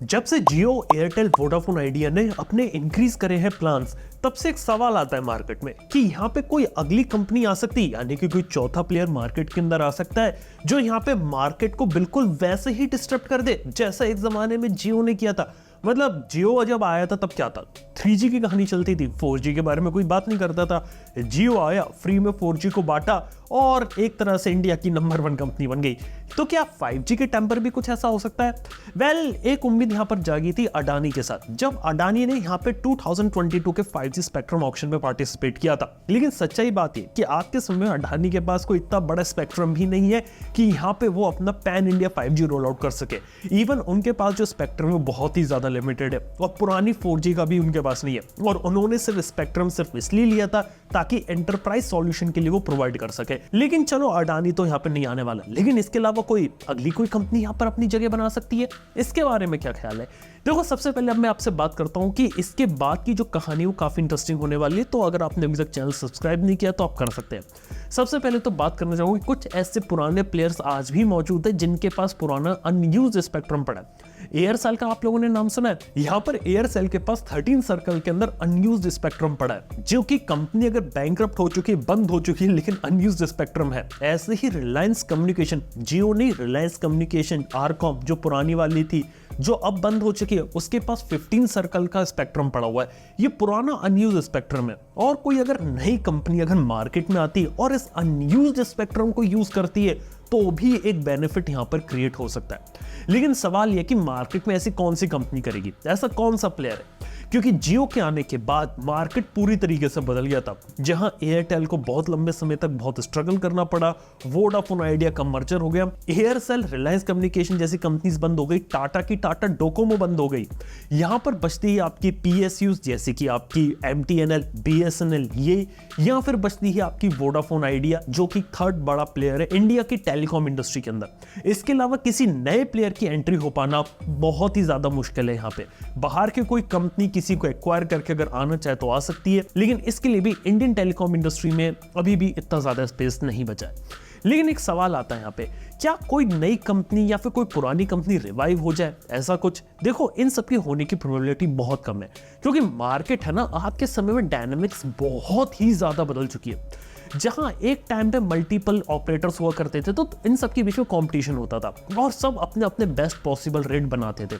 जब से जियो, Airtel, Vodafone idea ने अपने इंक्रीज करे हैं प्लान्स, तब से एक सवाल आता है मार्केट में कि यहाँ पे कोई अगली कंपनी आ सकती है, यानी कि कोई चौथा प्लेयर मार्केट के अंदर आ सकता है जो यहाँ पे मार्केट को बिल्कुल वैसे ही डिस्टर्ब कर दे जैसा एक जमाने में जियो ने किया था। मतलब जियो जब आया था तब क्या था, 3G की कहानी चलती थी, 4G के बारे में कोई बात नहीं करता था। जियो आया, फ्री में 4G को बांटा और एक तरह से इंडिया की नंबर 1 कंपनी बन गई। तो क्या 5G के टाइम पर भी कुछ ऐसा हो सकता है? वेल, एक उम्मीद यहाँ पर जागी थी अडानी के साथ, जब अडानी ने यहाँ पे 2022 के 5G स्पेक्ट्रम ऑक्शन में पार्टिसिपेट किया था। लेकिन सच्चाई बात है कि आज के समय में अडानी के पास कोई इतना बड़ा स्पेक्ट्रम भी नहीं है कि यहाँ पे वो अपना pan India 5G roll out कर सके। इवन उनके पास जो स्पेक्ट्रम है बहुत ही ज्यादा लिमिटेड है और पुरानी 4G का भी उनके पास नहीं है। और उन्होंने सिर्फ स्पेक्ट्रम सिर्फ इसलिए लिया था ताकि एंटरप्राइज सॉल्यूशन के लिए वो प्रोवाइड कर सके। लेकिन चलो, अडानी तो यहाँ पे नहीं आने वाला, लेकिन इसके अलावा अगली कोई कंपनी यहाँ पर अपनी जगह बना सकती है। इसके बारे में क्या ख्याल है? देखो, सबसे पहले अब मैं आपसे बात करता हूँ कि इसके बाद की जो कहानी वो काफी इंटरेस्टिंग होने वाली है। तो अगर आपने अभी तक चैनल सब्सक्राइब नहीं किया तो आप कर सकते हैं। सबसे पहले तो बात करना चाहूंगा कि कुछ ऐसे पुराने प्लेयर्स आज भी मौजूद है जिनके पास पुराना अनयूज्ड स्पेक्ट्रम पड़ा है। एयरसेल का आप लोगों ने नाम सुना है? यहाँ पर एयरसेल के पास 13 सर्कल के अंदर अनयूज्ड स्पेक्ट्रम पड़ा है, जो कि कंपनी अगर बैंकरप्ट हो चुकी है, बंद हो चुकी है, लेकिन अनयूज्ड स्पेक्ट्रम है। ऐसे ही रिलायंस कम्युनिकेशन, जियो नहीं, रिलायंस कम्युनिकेशन आरकॉम जो पुरानी वाली थी, जो अब बंद हो चुकी है, उसके पास 15 सर्कल का स्पेक्ट्रम पड़ा हुआ है। ये पुराना अनयूज्ड स्पेक्ट्रम है। और कोई अगर नई कंपनी अगर मार्केट में आती है और इस अनयूज्ड स्पेक्ट्रम को यूज करती है तो भी एक बेनिफिट यहां पर क्रिएट हो सकता है। लेकिन सवाल यह कि मार्केट में ऐसी कौन सी कंपनी करेगी, ऐसा कौन सा प्लेयर है? क्योंकि जियो के आने के बाद मार्केट पूरी तरीके से बदल गया था। जहां एयरटेल को बहुत लंबे समय तक बहुत स्ट्रगल करना पड़ा, वोडाफोन आइडिया का मर्जर हो गया, एयरसेल, रिलायंस कम्युनिकेशन जैसी कंपनीज बंद हो गई, टाटा की टाटा डोकोमो बंद हो गई। यहां पर बचती है आपकी PSUs जैसे कि आपकी MTNL, BSNL, ये, या फिर बचती है आपकी वोडाफोन आइडिया जो कि थर्ड बड़ा प्लेयर है इंडिया की टेलीकॉम इंडस्ट्री के अंदर। इसके अलावा किसी नए प्लेयर की एंट्री हो पाना बहुत ही ज्यादा मुश्किल है। यहाँ पे बाहर की कोई कंपनी किसी को एक्वायर करके अगर आना चाहे तो आ सकती है, लेकिन इसके लिए भी इंडियन टेलीकॉम इंडस्ट्री में अभी भी इतना ज्यादा स्पेस नहीं बचा है। लेकिन एक सवाल आता है यहाँ पे, क्या कोई नई कंपनी या फिर कोई पुरानी कंपनी रिवाइव हो जाए, ऐसा कुछ? देखो, इन सब के होने की प्रोबेबिलिटी बहुत कम है, क्योंकि मार्केट है ना, आज के समय में डायनामिक्स बहुत ही ज्यादा बदल चुकी है। जहां एक टाइम पे मल्टीपल ऑपरेटर्स हुआ करते थे तो इन सब के बीच में कंपटीशन होता था और सब अपने अपने बेस्ट पॉसिबल रेट बनाते थे।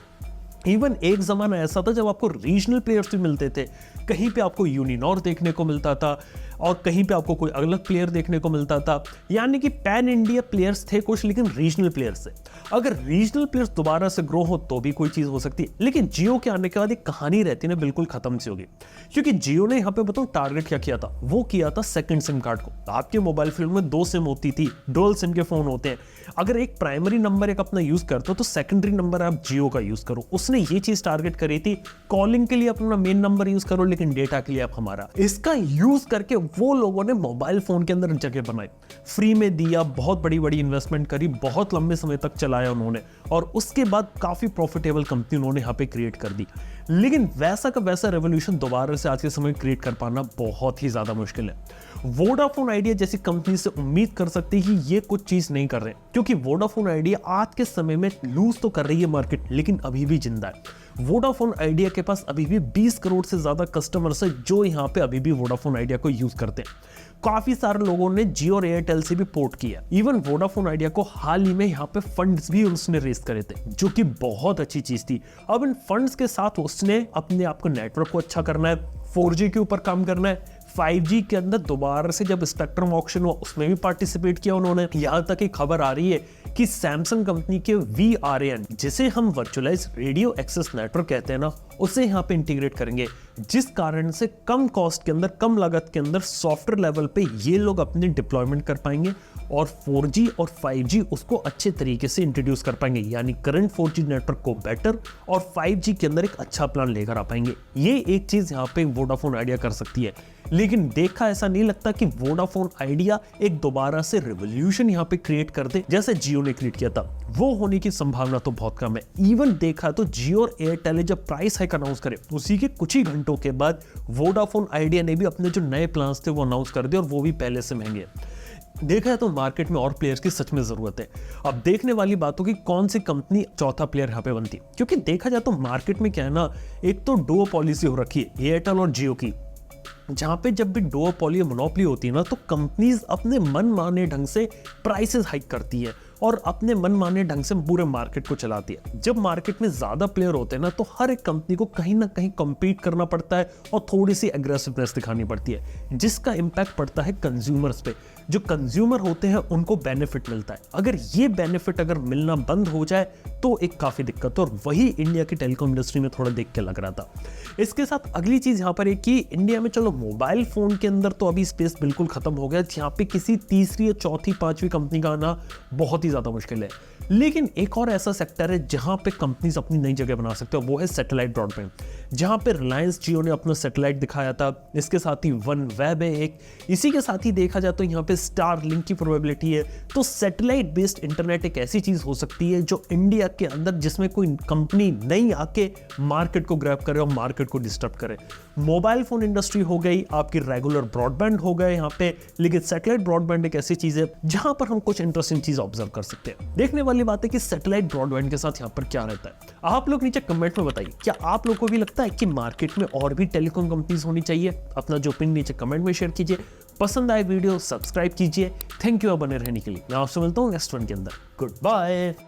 इवन एक जमाना ऐसा था जब आपको रीजनल प्लेयर्स भी मिलते थे, कहीं पे आपको यूनिनॉर देखने को मिलता था और कहीं पे आपको कोई अलग प्लेयर देखने को मिलता था। यानी कि पैन इंडिया प्लेयर्स थे कुछ, लेकिन रीजनल प्लेयर्स थे। अगर रीजनल प्लेयर्स दोबारा से ग्रो हो तो भी कोई चीज हो सकती है। लेकिन जियो के आने के बाद एक कहानी रहती है ना, बिल्कुल खत्म सी होगी, क्योंकि जियो ने यहाँ पे बताऊं टारगेट क्या किया था। वो किया था सेकंड सिम कार्ड को। आपके मोबाइल फोन में 2 सिम होती थी, डुअल सिम के फोन होते हैं। अगर एक प्राइमरी नंबर एक अपना यूज करते हो तो सेकेंडरी नंबर आप जियो का यूज करो। उसने ये चीज टारगेट करी थी, कॉलिंग के लिए अपना मेन नंबर यूज करो, लेकिन डेटा के लिए आप हमारा। इसका यूज करके वो लोगों ने मोबाइल फोन के अंदर जगह बनाई, फ्री में दिया, बहुत बड़ी बड़ी इन्वेस्टमेंट करी, बहुत लंबे समय तक चलाया उन्होंने, और उसके बाद काफी प्रॉफिटेबल कंपनी उन्होंने यहाँ पे क्रिएट कर दी। लेकिन वैसा का वैसा रेवोल्यूशन दोबारा से आज के समय क्रिएट कर पाना बहुत ही ज्यादा मुश्किल है। वोडाफोन आइडिया जैसी कंपनी से उम्मीद कर सकते हैं कि ये कुछ चीज नहीं कर रहे, क्योंकि वोडाफोन आइडिया आज के समय में लूज तो कर रही है मार्केट, लेकिन अभी भी जिंदा है। वोडाफोन आइडिया के पास अभी भी 20 करोड़ से ज्यादा कस्टमर्स है जो यहाँ पे अभी भी वोडाफोन आइडिया को यूज करते हैं। काफी सारे लोगों ने जियो और एयरटेल से भी पोर्ट किया। इवन वोडाफोन आइडिया को हाल ही में यहाँ पे फंड्स भी उसने रेस करे थे, जो कि बहुत अच्छी चीज थी। अब इन फंड्स के साथ उसने अपने आप को नेटवर्क को अच्छा करना है, 4G के ऊपर काम करना है, 5G के अंदर दोबारा से जब स्पेक्ट्रम ऑक्शन हुआ उसमें भी पार्टिसिपेट किया उन्होंने। यहां तक एक खबर आ रही है कि सैमसंग कंपनी के VRAN, जिसे हम वर्चुअलाइज रेडियो एक्सेस नेटवर्क कहते हैं ना, उसे यहाँ पे इंटीग्रेट करेंगे, जिस कारण से कम कॉस्ट के अंदर, कम लागत के अंदर सॉफ्टवेयर लेवल पे ये लोग अपने डिप्लॉयमेंट कर पाएंगे और 4G और 5G उसको अच्छे तरीके से इंट्रोड्यूस कर पाएंगे। यानी करंट 4G नेटवर्क को बेटर और 5G के अंदर एक अच्छा प्लान लेकर आ पाएंगे। ये एक चीज यहाँ पे वोडाफोन आइडिया कर सकती है। लेकिन देखा ऐसा नहीं लगता कि वोडाफोन आइडिया एक दोबारा से रिवॉल्यूशन यहाँ पे क्रिएट कर दे जैसे जियो ने क्रिएट किया था। वो होने की संभावना तो बहुत कम है। इवन देखा तो जियो और एयरटेल ने जब प्राइस हाइक अनाउंस करे उसी के कुछ ही घंटों के बाद वोडाफोन आइडिया ने भी अपने जो नए प्लान्स थे वो अनाउंस कर दिए, और वो भी पहले से महंगे। देखा जाए तो मार्केट में और प्लेयर्स की सच में जरूरत है। अब देखने वाली बात हो कि कौन सी कंपनी चौथा प्लेयर यहाँ पे बनती है, क्योंकि देखा जाए तो मार्केट में क्या है ना, एक तो डुओ पॉलिसी हो रखी है एयरटेल और जियो की, जहां पे जब भी डुओपोली मोनोपोली होती है ना, तो कंपनीज अपने मन माने ढंग से प्राइसेस हाइक करती है और अपने मन माने ढंग से पूरे मार्केट को चलाती है। जब मार्केट में ज्यादा प्लेयर होते हैं ना, तो हर एक कंपनी को कहीं ना कहीं कम्पीट करना पड़ता है और थोड़ी सी एग्रेसिवनेस दिखानी पड़ती है, जिसका इंपैक्ट पड़ता है कंज्यूमर्स पे। जो कंज्यूमर होते हैं उनको बेनिफिट मिलता है। अगर ये बेनिफिट अगर मिलना बंद हो जाए तो एक काफी दिक्कत है, और वही इंडिया की टेलीकॉम इंडस्ट्री में थोड़ा देख के लग रहा था। इसके साथ अगली चीज यहाँ पर है कि इंडिया में चलो मोबाइल फोन के अंदर तो अभी स्पेस बिल्कुल खत्म हो गया, यहाँ पे किसी तीसरी या चौथी पांचवी कंपनी का आना बहुत ही ज्यादा मुश्किल है। लेकिन एक और ऐसा सेक्टर है जहां पे कंपनीज अपनी नई जगह बना सकते हैं, वो है सैटेलाइट ब्रॉडबैंड, जहां पे रिलायंस जियो ने अपना सैटेलाइट दिखाया था। इसके साथ ही वन वेब है एक, इसी के साथ ही देखा जाए तो यहाँ पे स्टार लिंक की प्रोबेबिलिटी है। तो सैटेलाइट बेस्ड इंटरनेट एक ऐसी चीज हो सकती है जो इंडिया के अंदर, जिसमें कोई कंपनी नहीं आके मार्केट को ग्रैब करे और मार्केट को डिस्टर्ब करे। मोबाइल फोन इंडस्ट्री हो गई, आपकी रेगुलर ब्रॉडबैंड हो गए यहाँ पे, लेकिन सैटेलाइट ब्रॉडबैंड एक ऐसी चीज है जहां पर हम कुछ इंटरेस्टिंग चीज ऑब्जर्व कर सकते हैं। देखने वाली बात है कि सैटेलाइट ब्रॉडबैंड के साथ यहाँ पर क्या रहता है। आप लोग नीचे कमेंट में बताइए, क्या आप लोगों को भी लगता है कि मार्केट में और भी टेलीकॉम कंपनीज होनी चाहिए? अपना जो ओपिनियन नीचे कमेंट में शेयर कीजिए। पसंद आए वीडियो सब्सक्राइब कीजिए। थैंक यू बने रहने के लिए। मैं आपसे मिलता हूँ नेक्स्ट वन के अंदर। Good bye.